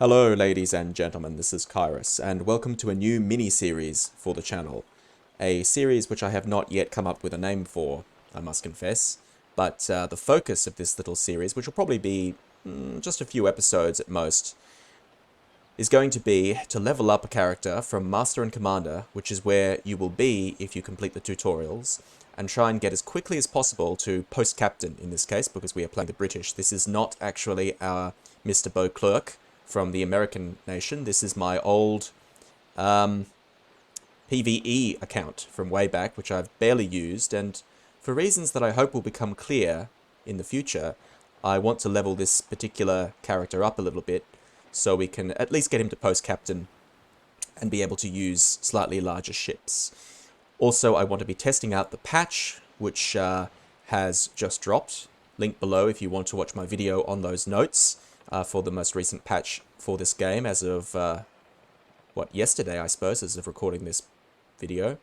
Hello ladies and gentlemen, this is KairoS, and welcome to a new mini-series for the channel. A series which I have not yet come up with a name for, I must confess, but the focus of this little series, which will probably be just a few episodes at most, is going to be to level up a character from Master and Commander, which is where you will be if you complete the tutorials, and try and get as quickly as possible to Post-Captain in this case, because we are playing the British. This is not actually our Mr. Beauclerk from the American nation. This is my old PvE account from way back, which I've barely used, and for reasons that I hope will become clear in the future, I want to level this particular character up a little bit so we can at least get him to Post-Captain and be able to use slightly larger ships. Also, I want to be testing out the patch, which has just dropped. Link below if you want to watch my video on those notes for the most recent patch for this game as of, yesterday, I suppose, as of recording this video.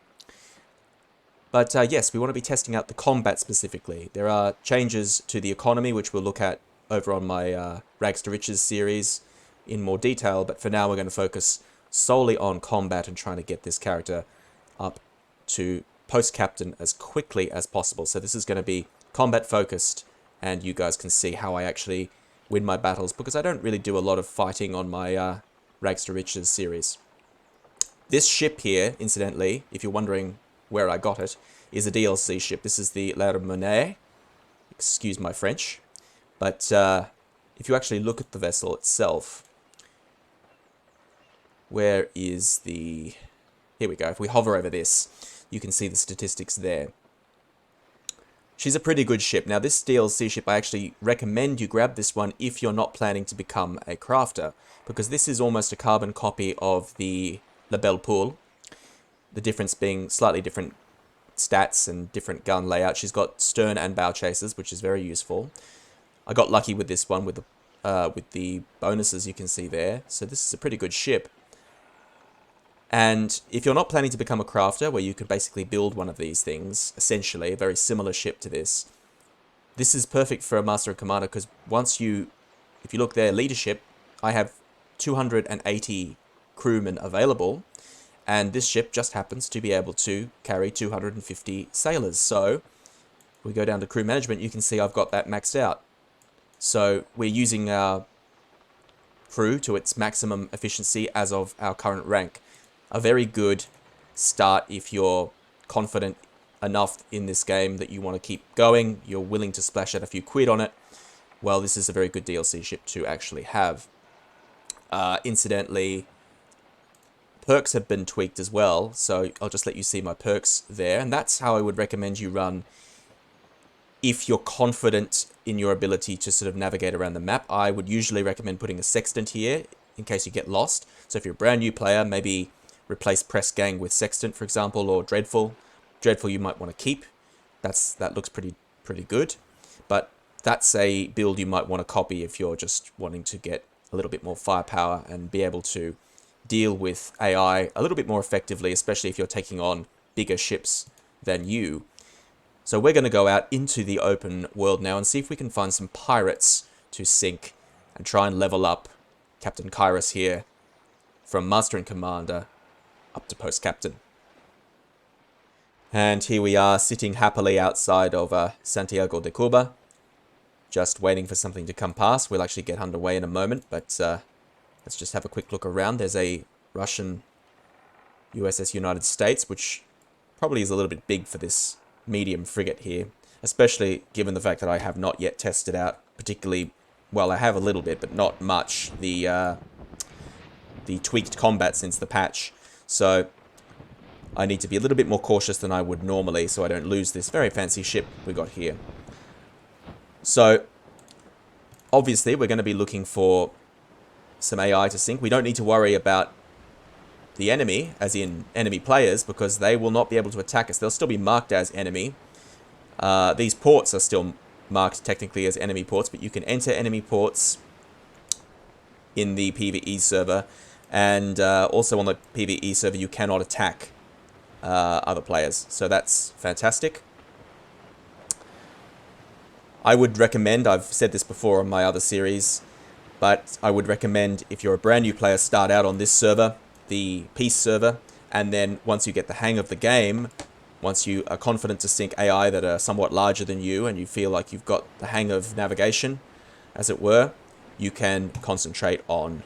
But yes, we want to be testing out the combat specifically. There are changes to the economy, which we'll look at over on my Rags to Riches series in more detail, but for now we're going to focus solely on combat and trying to get this character up to Post-Captain as quickly as possible. So this is going to be combat focused, and you guys can see how I actually win my battles, because I don't really do a lot of fighting on my Rags to Riches series. This ship here, incidentally, if you're wondering where I got it, is a DLC ship. This is the La Monnaie. Excuse my French. But if you actually look at the vessel itself, where is the... Here we go. If we hover over this, you can see the statistics there. She's a pretty good ship. Now, this DLC ship, I actually recommend you grab this one if you're not planning to become a crafter, because this is almost a carbon copy of the La Belle Poule. The difference being slightly different stats and different gun layout. She's got stern and bow chasers, which is very useful. I got lucky with this one with the bonuses you can see there. So this is a pretty good ship. And if you're not planning to become a crafter, where you could basically build one of these things, essentially, a very similar ship to this, this is perfect for a Master and Commander, because if you look there, leadership, I have 280 crewmen available, and this ship just happens to be able to carry 250 sailors. So, we go down to crew management, you can see I've got that maxed out. So, we're using our crew to its maximum efficiency as of our current rank. A very good start if you're confident enough in this game that you want to keep going, you're willing to splash out a few quid on it. Well, this is a very good DLC ship to actually have. Incidentally, perks have been tweaked as well, so I'll just let you see my perks there, and that's how I would recommend you run if you're confident in your ability to sort of navigate around the map. I would usually recommend putting a sextant here in case you get lost. So if you're a brand new player, maybe replace Press Gang with Sextant, for example, or Dreadful. Dreadful you might want to keep. That looks pretty good. But that's a build you might want to copy if you're just wanting to get a little bit more firepower and be able to deal with AI a little bit more effectively, especially if you're taking on bigger ships than you. So we're going to go out into the open world now and see if we can find some pirates to sink and try and level up Captain KairoS here from Master and Commander up to Post-Captain. And here we are sitting happily outside of Santiago de Cuba, just waiting for something to come past. We'll actually get underway in a moment, but let's just have a quick look around. There's a Russian USS United States, which probably is a little bit big for this medium frigate here, especially given the fact that I have not yet tested out particularly, well, I have a little bit, but not much, the tweaked combat since the patch. So I need to be a little bit more cautious than I would normally so I don't lose this very fancy ship we got here. So obviously we're going to be looking for some AI to sink. We don't need to worry about the enemy, as in enemy players, because they will not be able to attack us. They'll still be marked as enemy. These ports are still marked technically as enemy ports, but you can enter enemy ports in the PvE server, and also on the PvE server you cannot attack other players, so that's fantastic. I would recommend, I've said this before on my other series, But I would recommend, if you're a brand new player, start out on this server, the peace server, and then once you get the hang of the game, once you are confident to sync AI that are somewhat larger than you and you feel like you've got the hang of navigation, as it were, you can concentrate on,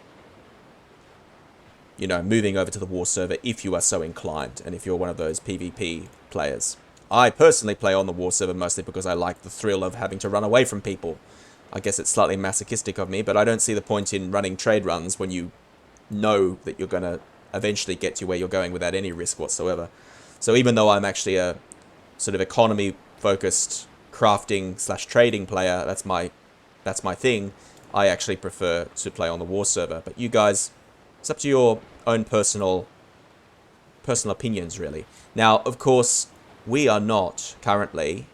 you know, moving over to the war server if you are so inclined and if you're one of those PvP players. I personally play on the war server mostly because I like the thrill of having to run away from people. I guess it's slightly masochistic of me, but I don't see the point in running trade runs when you know that you're going to eventually get to where you're going without any risk whatsoever. So even though I'm actually a sort of economy-focused crafting / trading player, that's my thing, I actually prefer to play on the war server. But you guys, it's up to your own personal opinions, really. Now, of course, we are not currently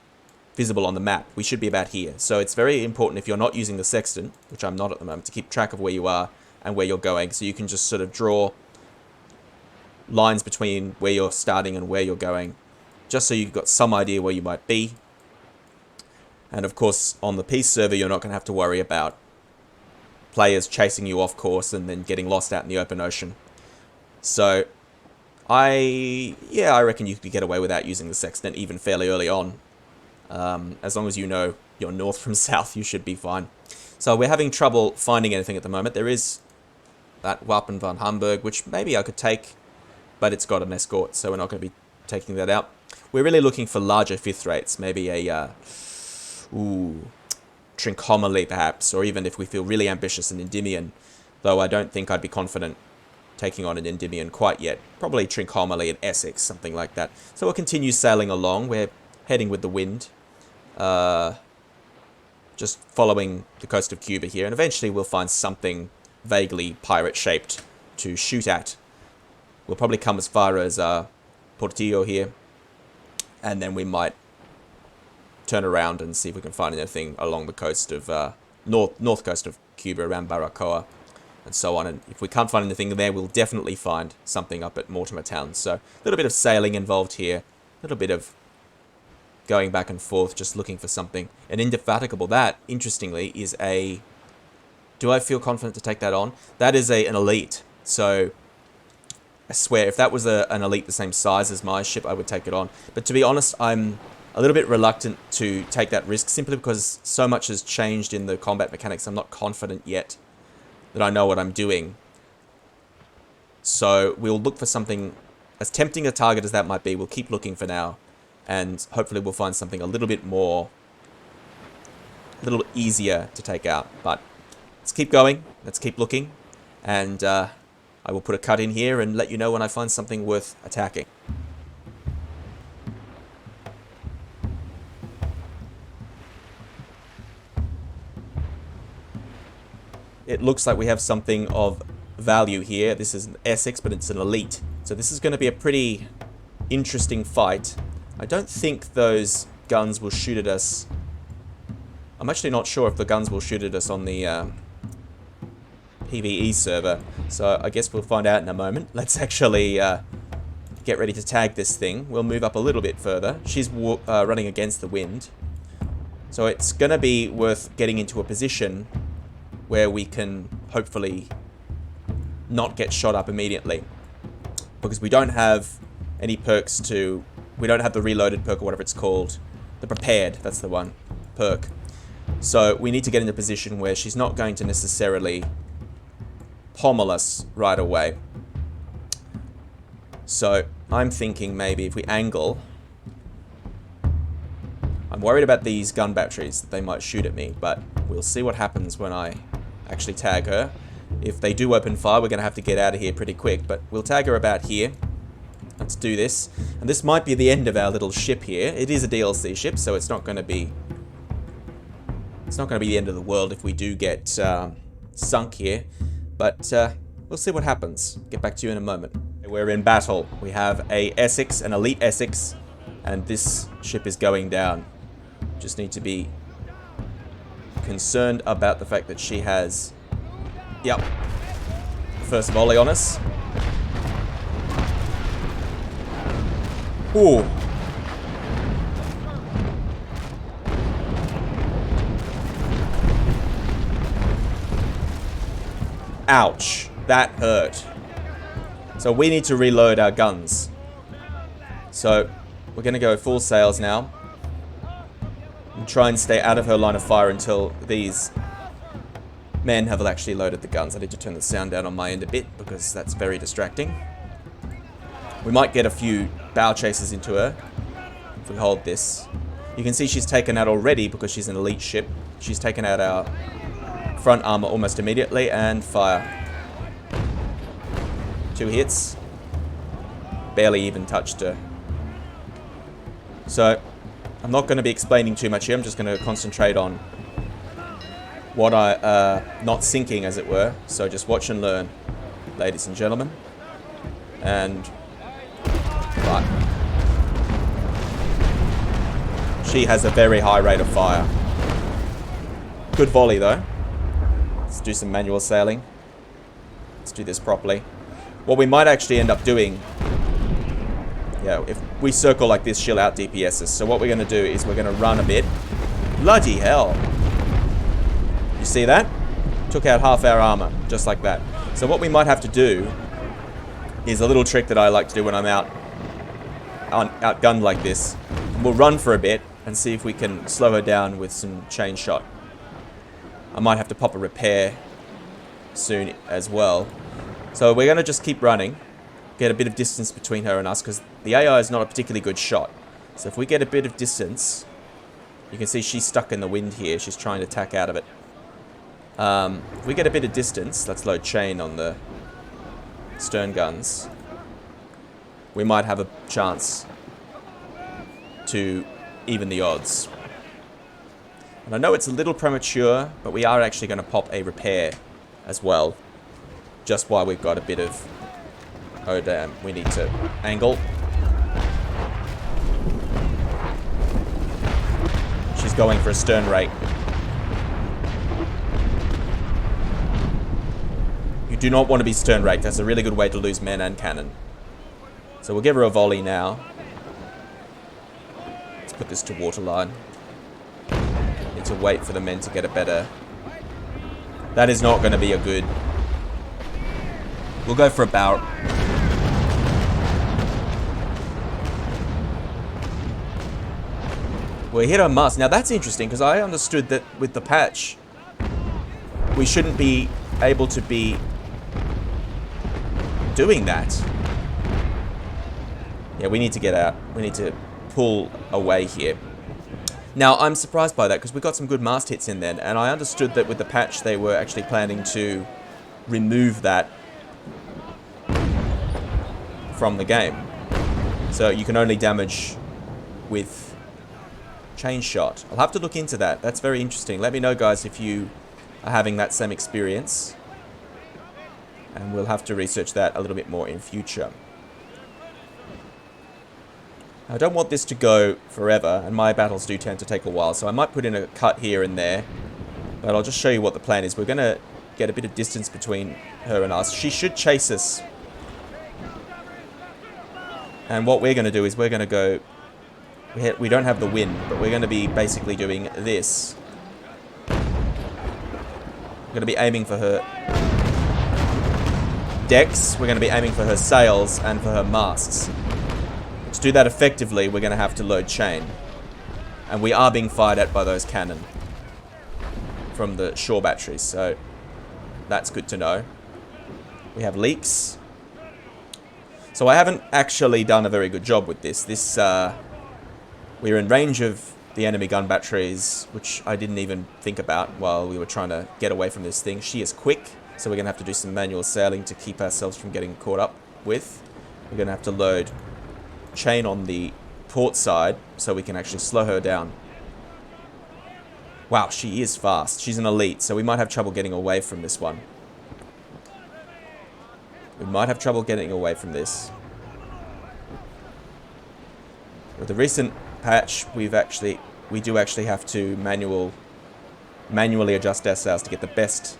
visible on the map. We should be about here. So it's very important, if you're not using the sextant, which I'm not at the moment, to keep track of where you are and where you're going. So you can just sort of draw lines between where you're starting and where you're going, just so you've got some idea where you might be. And of course, on the peace server, you're not going to have to worry about players chasing you off course and then getting lost out in the open ocean. So I reckon you could get away without using the sextant even fairly early on. As long as you know your north from south, you should be fine. So we're having trouble finding anything at the moment. There is that Wapen von Hamburg, which maybe I could take, but it's got an escort, so we're not going to be taking that out. We're really looking for larger fifth rates, maybe a Trincomalee perhaps, or even if we feel really ambitious, an Endymion, though I don't think I'd be confident taking on an Endymion quite yet. Probably Trincomalee and Essex, something like that. So we'll continue sailing along. We're heading with the wind, just following the coast of Cuba here, and eventually we'll find something vaguely pirate-shaped to shoot at. We'll probably come as far as Portillo here, and then we might turn around and see if we can find anything along the coast of north coast of Cuba, around Baracoa, and so on. And if we can't find anything there, we'll definitely find something up at Mortimer Town. So a little bit of sailing involved here, a little bit of going back and forth, just looking for something. An Indefatigable, that, interestingly, is a... Do I feel confident to take that on? That is an elite, so I swear, if that was an elite the same size as my ship, I would take it on. But to be honest, I'm a little bit reluctant to take that risk, simply because so much has changed in the combat mechanics. I'm not confident yet that I know what I'm doing. So we'll look for something, as tempting a target as that might be, we'll keep looking for now. And hopefully we'll find something a little bit more, a little easier to take out. But let's keep going, let's keep looking, and I will put a cut in here and let you know when I find something worth attacking. It looks like we have something of value here. This is an Essex, but it's an elite. So this is going to be a pretty interesting fight. I don't think those guns will shoot at us. I'm actually not sure if the guns will shoot at us on the PvE server, so I guess we'll find out in a moment. Let's actually get ready to tag this thing. We'll move up a little bit further. She's running against the wind, so it's going to be worth getting into a position where we can hopefully not get shot up immediately, because we don't have any perks to... We don't have the reloaded perk, or whatever it's called. The prepared, that's the one, perk. So we need to get in a position where she's not going to necessarily pommel us right away. So I'm thinking maybe if we angle... I'm worried about these gun batteries, that they might shoot at me, but we'll see what happens when I actually tag her. If they do open fire, we're going to have to get out of here pretty quick, but we'll tag her about here. Let's do this. And this might be the end of our little ship here. It is a DLC ship, so it's not going to be... It's not going to be the end of the world if we do get sunk here. But we'll see what happens. Get back to you in a moment. We're in battle. We have a Essex, an elite Essex, and this ship is going down. Just need to be concerned about the fact that she has... Yep. First volley on us. Ooh. Ouch. That hurt. So we need to reload our guns. So we're going to go full sails now. And try and stay out of her line of fire until these men have actually loaded the guns. I need to turn the sound down on my end a bit because that's very distracting. We might get a few bow chases into her if we hold this. You can see she's taken out already because she's an elite ship. She's taken out our front armor almost immediately and fire. 2 hits. Barely even touched her. So I'm not going to be explaining too much here. I'm just going to concentrate on what not sinking, as it were. So just watch and learn, ladies and gentlemen. And right. She has a very high rate of fire. Good volley though. Let's do some manual sailing. Let's do this properly. What we might actually end up doing, yeah, if we circle like this, she'll out DPS us. So what we're going to do is we're going to run a bit. Bloody hell. You see that? Took out half our armor, just like that. So what we might have to do is a little trick that I like to do when I'm outgunned like this. We'll run for a bit and see if we can slow her down with some chain shot. I might have to pop a repair soon as well. So we're going to just keep running, get a bit of distance between her and us, because the AI is not a particularly good shot. So if we get a bit of distance, you can see she's stuck in the wind here. She's trying to tack out of it. If we get a bit of distance, let's load chain on the stern guns. We might have a chance to even the odds. And I know it's a little premature, but we are actually going to pop a repair as well. Just while we've got a bit of... Oh damn, we need to angle. She's going for a stern rake. You do not want to be stern raked. That's a really good way to lose men and cannon. So we'll give her a volley now. Let's put this to waterline. Need to wait for the men to get a better... That is not going to be a good... We'll go for a bow. We hit our mast. Now that's interesting because I understood that with the patch, we shouldn't be able to be doing that. Yeah, we need to get out. We need to pull away here. Now, I'm surprised by that because we got some good mast hits in then, and I understood that with the patch they were actually planning to remove that from the game. So you can only damage with chain shot. I'll have to look into that. That's very interesting. Let me know, guys, if you are having that same experience. And we'll have to research that a little bit more in future. I don't want this to go forever, and my battles do tend to take a while, so I might put in a cut here and there. But I'll just show you what the plan is. We're going to get a bit of distance between her and us. She should chase us. And what we're going to do is we're going to go... We don't have the wind, but we're going to be basically doing this. We're going to be aiming for her decks. We're going to be aiming for her sails and for her masts. To do that effectively, we're going to have to load chain. And we are being fired at by those cannon from the shore batteries, so that's good to know. We have leaks. So I haven't actually done a very good job with this. We're in range of the enemy gun batteries, which I didn't even think about while we were trying to get away from this thing. She is quick, so we're going to have to do some manual sailing to keep ourselves from getting caught up with. We're going to have to load chain on the port side so we can actually slow her down. Wow, she is fast. She's an elite, so we might have trouble getting away from this one. We might have trouble getting away from this. With the recent patch, we do actually have to manually adjust our sails to get the best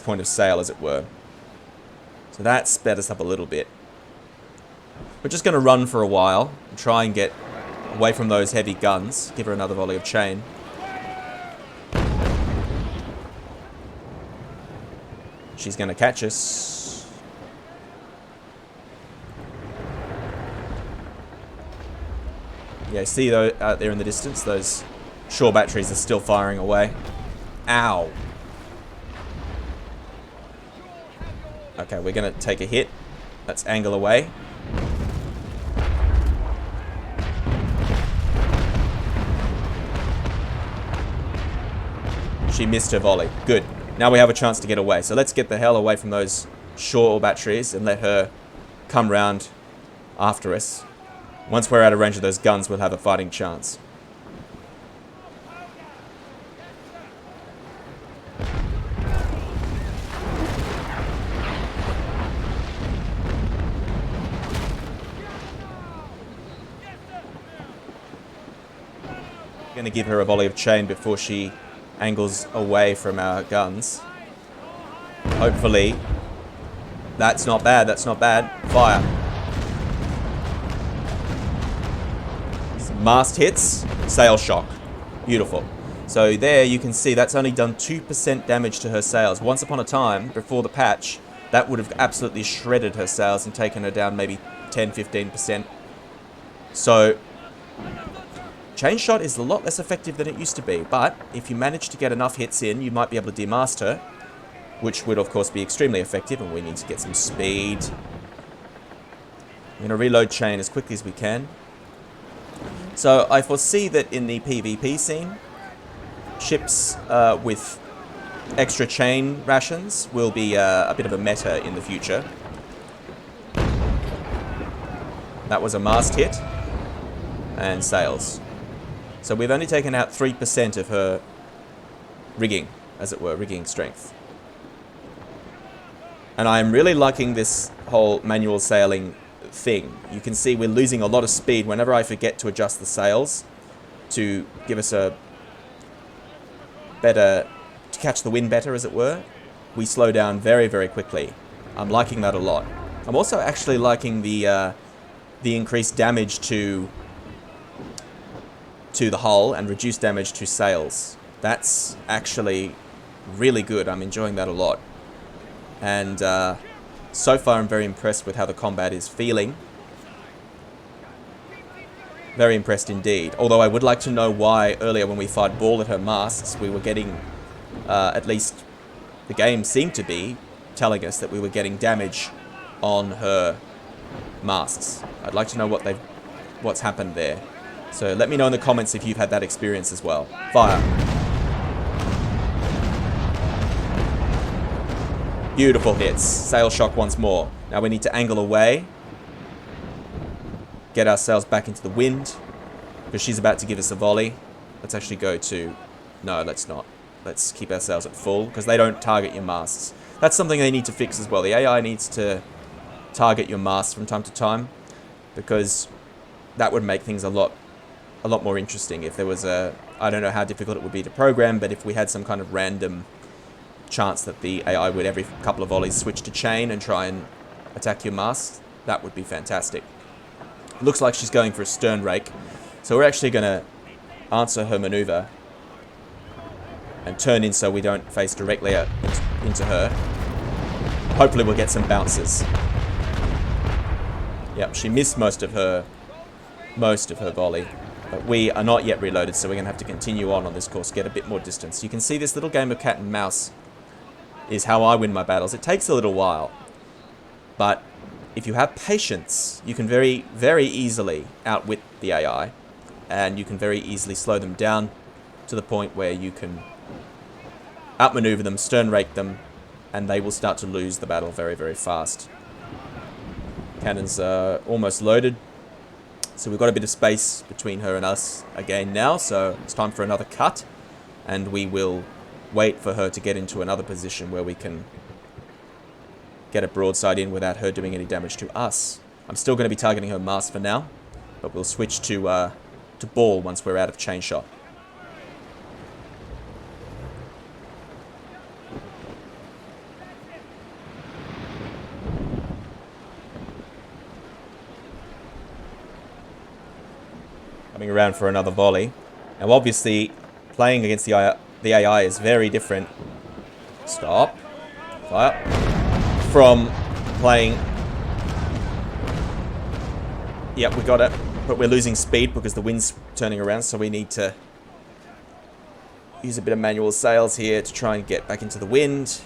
point of sail, as it were. So that sped us up a little bit. We're just going to run for a while and try and get away from those heavy guns. Give her another volley of chain. She's going to catch us. Yeah, see though out there in the distance, those shore batteries are still firing away. Ow. Okay, we're going to take a hit. Let's angle away. She missed her volley. Good. Now we have a chance to get away. So let's get the hell away from those shore batteries and let her come round after us. Once we're out of range of those guns, we'll have a fighting chance. Going to give her a volley of chain before she angles away from our guns. Hopefully. That's not bad. That's not bad. Fire. Mast hits. Sail shock. Beautiful. So there you can see that's only done 2% damage to her sails. Once upon a time, before the patch, that would have absolutely shredded her sails and taken her down maybe 10-15%. So chain shot is a lot less effective than it used to be, but if you manage to get enough hits in, you might be able to demast her, which would of course be extremely effective, and we need to get some speed. I'm going to reload chain as quickly as we can. So I foresee that in the PvP scene, ships with extra chain rations will be a bit of a meta in the future. That was a mast hit and sails. So we've only taken out 3% of her rigging, as it were, rigging strength. And I'm really liking this whole manual sailing thing. You can see we're losing a lot of speed whenever I forget to adjust the sails to give us a better, to catch the wind better, as it were. We slow down very, very quickly. I'm liking that a lot. I'm also actually liking the increased damage to the hull and reduced damage to sails. That's actually really good. I'm enjoying that a lot. And so far I'm very impressed with how the combat is feeling. Very impressed indeed. Although I would like to know why earlier when we fired ball at her masts, we were getting, at least the game seemed to be telling us that we were getting damage on her masts. I'd like to know what's happened there. So let me know in the comments if you've had that experience as well. Fire. Beautiful hits. Sail shock once more. Now we need to angle away. Get our sails back into the wind. Because she's about to give us a volley. Let's actually go to... No, let's not. Let's keep our sails at full. Because they don't target your masts. That's something they need to fix as well. The AI needs to target your masts from time to time. Because that would make things a lot more interesting if there was a... I don't know how difficult it would be to program, but if we had some kind of random chance that the AI would every couple of volleys switch to chain and try and attack your mast, that would be fantastic. Looks like she's going for a stern rake, so we're actually going to answer her maneuver and turn in so we don't face directly into her. Hopefully we'll get some bounces. Yep, she missed most of her volley. But we are not yet reloaded, so we're going to have to continue on this course, get a bit more distance. You can see this little game of cat and mouse is how I win my battles. It takes a little while, but if you have patience, you can very, very easily outwit the AI, and you can very easily slow them down to the point where you can outmaneuver them, stern rake them, and they will start to lose the battle very, very fast. Cannons are almost loaded. So we've got a bit of space between her and us again now, so it's time for another cut, and we will wait for her to get into another position where we can get a broadside in without her doing any damage to us. I'm still going to be targeting her mast for now, but we'll switch to ball once we're out of chain shot. Coming around for another volley. Now obviously, playing against the AI is very different. Stop. Fire. From playing... Yep, we got it. But we're losing speed because the wind's turning around, so we need to use a bit of manual sails here to try and get back into the wind.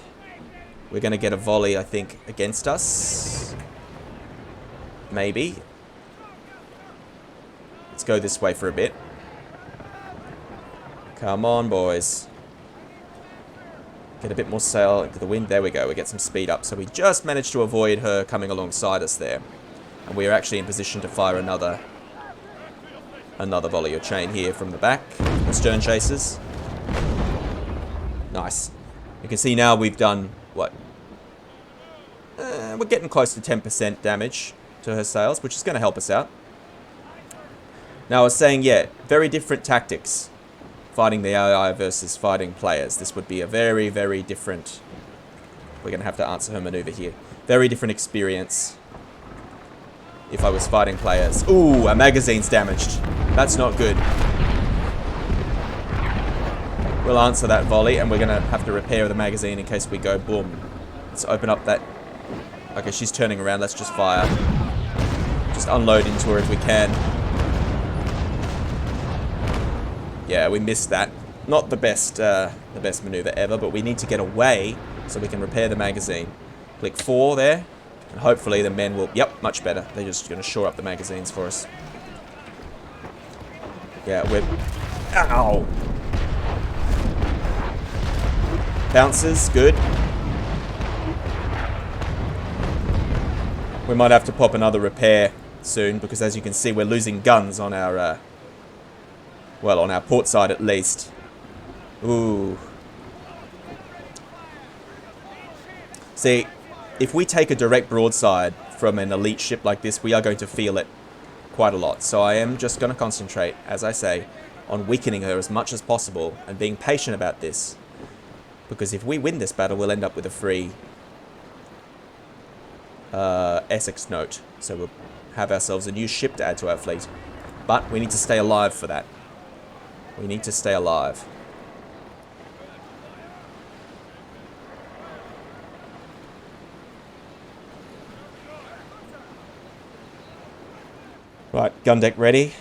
We're going to get a volley, I think, against us. Maybe. Let's go this way for a bit. Come on, boys. Get a bit more sail into the wind. There we go. We get some speed up. So we just managed to avoid her coming alongside us there. And we are actually in position to fire another volley or chain here from the back. The stern chasers. Nice. You can see now we've done, what? We're getting close to 10% damage to her sails, which is going to help us out. Now I was saying, yeah, very different tactics. Fighting the AI versus fighting players. This would be a very, very different... We're going to have to answer her maneuver here. Very different experience if I was fighting players. Ooh, our magazine's damaged. That's not good. We'll answer that volley, and we're going to have to repair the magazine in case we go boom. Let's open up that... Okay, she's turning around. Let's just fire. Just unload into her if we can. Yeah, we missed that. Not the best maneuver ever, but we need to get away so we can repair the magazine. Click 4 there, and hopefully the men will... Yep, much better. They're just going to shore up the magazines for us. Yeah, we're... Ow! Bounces, good. We might have to pop another repair soon, because as you can see, we're losing guns on our... well, on our port side at least. Ooh. See, if we take a direct broadside from an elite ship like this, we are going to feel it quite a lot. So I am just going to concentrate, as I say, on weakening her as much as possible and being patient about this. Because if we win this battle, we'll end up with a free Essex note. So we'll have ourselves a new ship to add to our fleet. But we need to stay alive for that. We need to stay alive. Right, gun deck ready.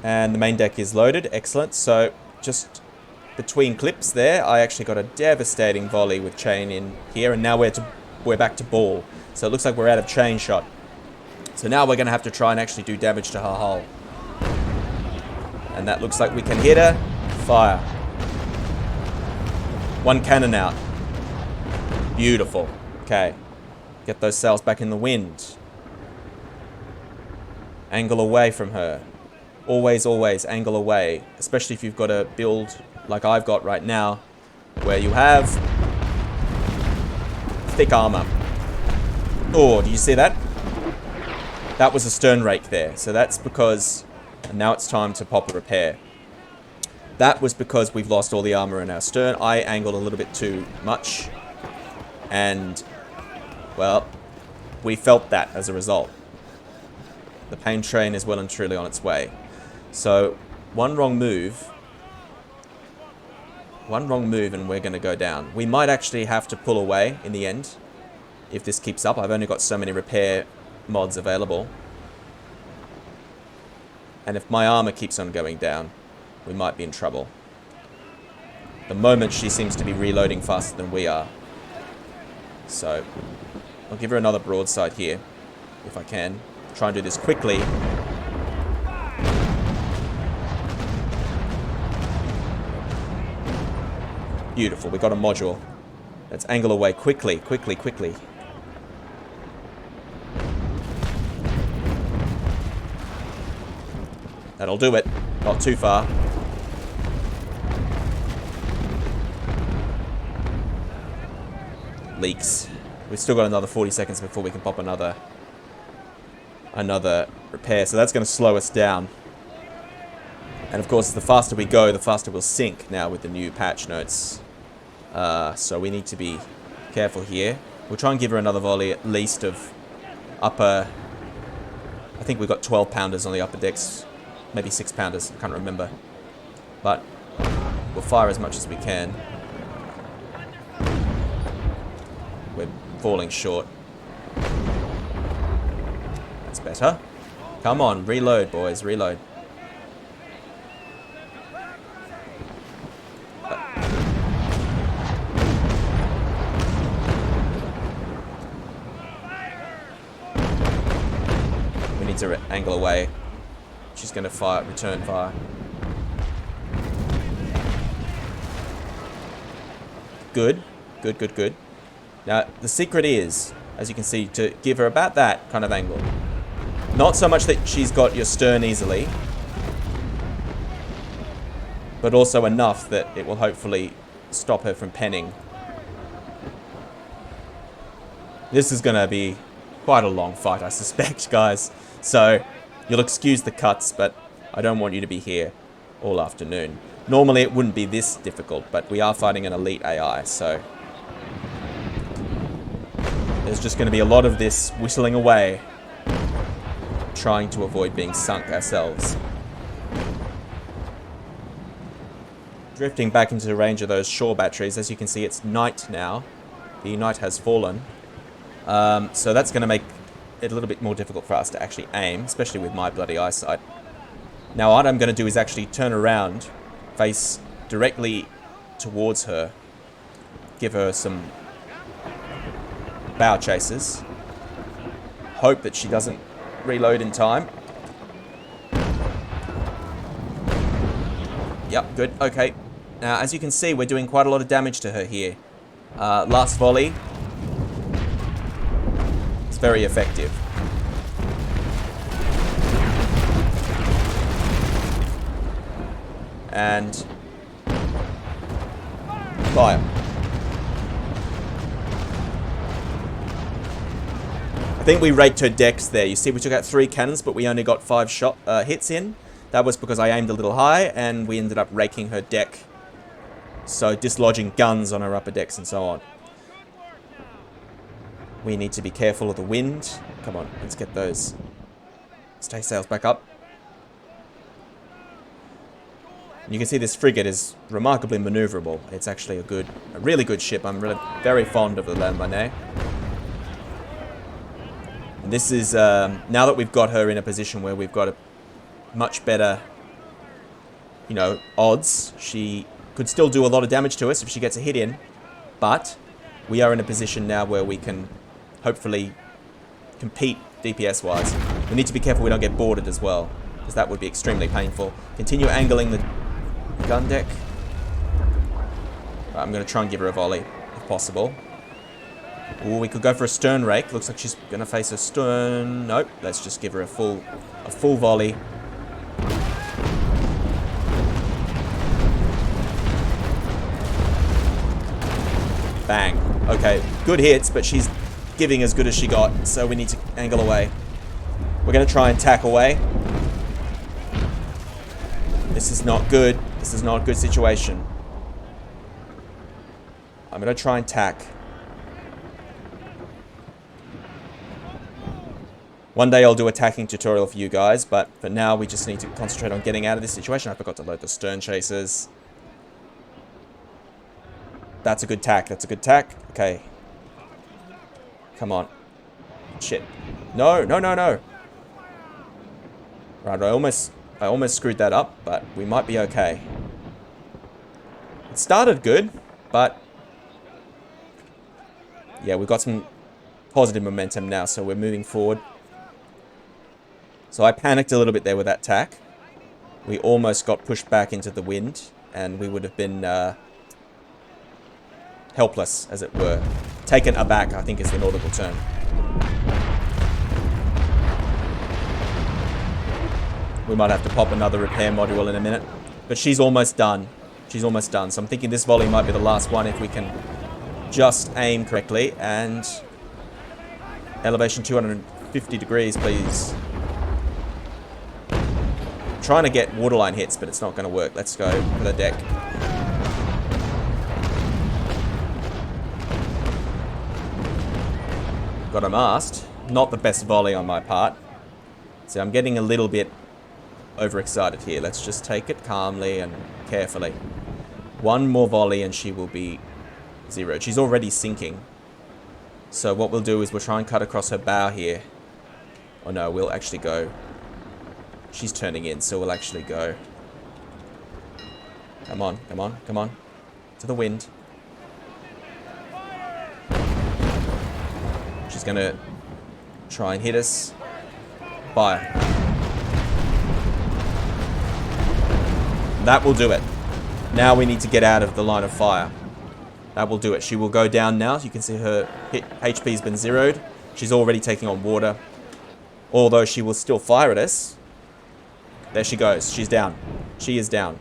And the main deck is loaded. Excellent. So, just between clips there, I actually got a devastating volley with chain in here. And now we're back to ball. So it looks like we're out of chain shot. So now we're going to have to try and actually do damage to her hull. And that looks like we can hit her. Fire. One cannon out. Beautiful. Okay. Get those sails back in the wind. Angle away from her. Always, always angle away. Especially if you've got a build like I've got right now, where you have thick armor. Oh, do you see that? That was a stern rake there. So that's because... And now it's time to pop a repair. That was because we've lost all the armor in our stern. I angled a little bit too much. And, well, we felt that as a result. The pain train is well and truly on its way. So, one wrong move and we're going to go down. We might actually have to pull away in the end if this keeps up. I've only got so many repair mods available. And if my armor keeps on going down, we might be in trouble. The moment she seems to be reloading faster than we are. So, I'll give her another broadside here, if I can. Try and do this quickly. Beautiful, we got a module. Let's angle away quickly, quickly, quickly. That'll do it. Not too far. Leaks. We've still got another 40 seconds before we can pop another repair. So that's going to slow us down. And of course, the faster we go, the faster we'll sink now with the new patch notes. So we need to be careful here. We'll try and give her another volley at least of upper... I think we've got 12 pounders on the upper decks. Maybe 6 pounders, I can't remember. But we'll fire as much as we can. falling short. That's better. Come on, reload, boys, reload. We need to angle away. She's going to fire, return fire. Good. Good, good, good. Now, the secret is, as you can see, to give her about that kind of angle. Not so much that she's got your stern easily, but also enough that it will hopefully stop her from penning. This is going to be quite a long fight, I suspect, guys. So, you'll excuse the cuts, but I don't want you to be here all afternoon. Normally, it wouldn't be this difficult, but we are fighting an elite AI, so there's just going to be a lot of this whistling away, trying to avoid being sunk ourselves. Drifting back into the range of those shore batteries. As you can see, it's night now. The night has fallen. So that's going to make it a little bit more difficult for us to actually aim, especially with my bloody eyesight. Now what I'm going to do is actually turn around, face directly towards her, give her some bow chases, hope that she doesn't reload in time. Yep, good, okay. Now as you can see, we're doing quite a lot of damage to her here. Last volley. It's very effective. And fire. I think we raked her decks there. You see, we took out 3 cannons, but we only got 5 hits in. That was because I aimed a little high, and we ended up raking her deck. So, dislodging guns on her upper decks and so on. We need to be careful of the wind. Come on, let's get those stay sails back up. And you can see this frigate is remarkably maneuverable. It's actually a really good ship. I'm very fond of the Lambanet. And this is, now that we've got her in a position where we've got a much better, you know, odds, she could still do a lot of damage to us if she gets a hit in. But we are in a position now where we can hopefully compete DPS-wise. We need to be careful we don't get boarded as well, because that would be extremely painful. Continue angling the gun deck. Right, I'm going to try and give her a volley, if possible. Ooh, we could go for a stern rake. Looks like she's going to face a stern. Nope, let's just give her a full volley. Bang. Okay, good hits, but she's giving as good as she got, so we need to angle away. We're going to try and tack away. This is not good. This is not a good situation. I'm going to try and tack. One day I'll do a tacking tutorial for you guys, but for now we just need to concentrate on getting out of this situation. I forgot to load the stern chasers. That's a good tack. That's a good tack. Okay. Come on. Shit. No, no, no, no. Right, I almost screwed that up, but we might be okay. It started good, but yeah, we've got some positive momentum now, so we're moving forward. So I panicked a little bit there with that tack. We almost got pushed back into the wind, and we would have been helpless, as it were. Taken aback, I think is the nautical term. We might have to pop another repair module in a minute. But she's almost done. She's almost done. So I'm thinking this volley might be the last one if we can just aim correctly. And elevation 250 degrees, please. I'm trying to get waterline hits, but it's not going to work. Let's go for the deck. Got a mast. Not the best volley on my part. So I'm getting a little bit overexcited here. Let's just take it calmly and carefully. One more volley and she will be zeroed. She's already sinking. So what we'll do is we'll try and cut across her bow here. Oh no, we'll actually go. She's turning in, so we'll actually go. Come on, come on, come on. To the wind. She's gonna try and hit us. Fire. That will do it. Now we need to get out of the line of fire. That will do it. She will go down now. You can see her HP has been zeroed. She's already taking on water. Although she will still fire at us. There she goes. She's down. She is down.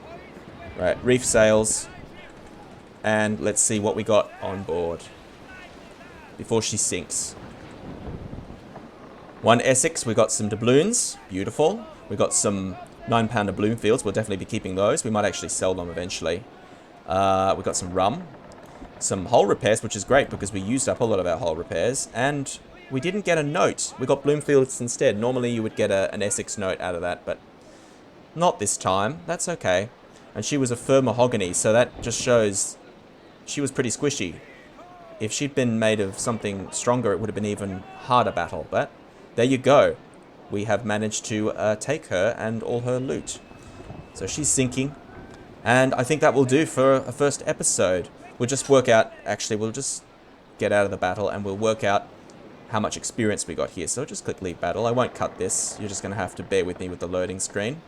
Right, reef sails. And let's see what we got on board before she sinks. 1 Essex. We got some doubloons. Beautiful. We got some 9-pounder Bloomfields. We'll definitely be keeping those. We might actually sell them eventually. We got some rum. Some hull repairs, which is great because we used up a lot of our hull repairs. And we didn't get a note. We got Bloomfields instead. Normally you would get an Essex note out of that, but not this time. That's okay. And she was a fir mahogany, so that just shows she was pretty squishy. If she'd been made of something stronger, it would have been even harder battle. But there you go. We have managed to take her and all her loot. So she's sinking. And I think that will do for a first episode. We'll just work out, actually, we'll just get out of the battle and we'll work out how much experience we got here. So just click leave battle. I won't cut this. You're just going to have to bear with me with the loading screen,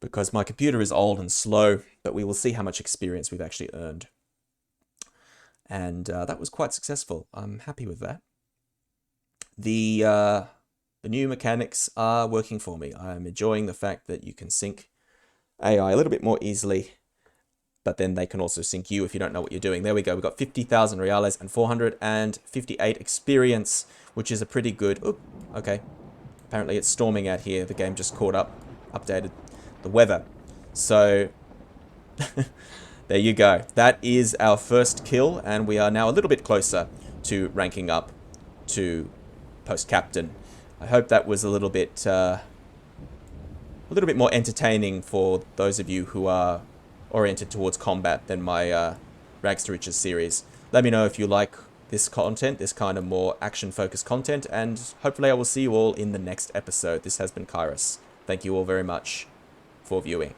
because my computer is old and slow, but we will see how much experience we've actually earned. And that was quite successful. I'm happy with that. The new mechanics are working for me. I'm enjoying the fact that you can sync AI a little bit more easily, but then they can also sync you if you don't know what you're doing. There we go. We've got 50,000 reales and 458 experience, which is a pretty good... Oop, okay. Apparently it's storming out here. The game just updated the weather. So, there you go. That is our first kill, and we are now a little bit closer to ranking up to post-captain. I hope that was a little bit more entertaining for those of you who are oriented towards combat than my Rags to Riches series. Let me know if you like this content, this kind of more action-focused content, and hopefully I will see you all in the next episode. This has been KairoS. Thank you all very much for viewing.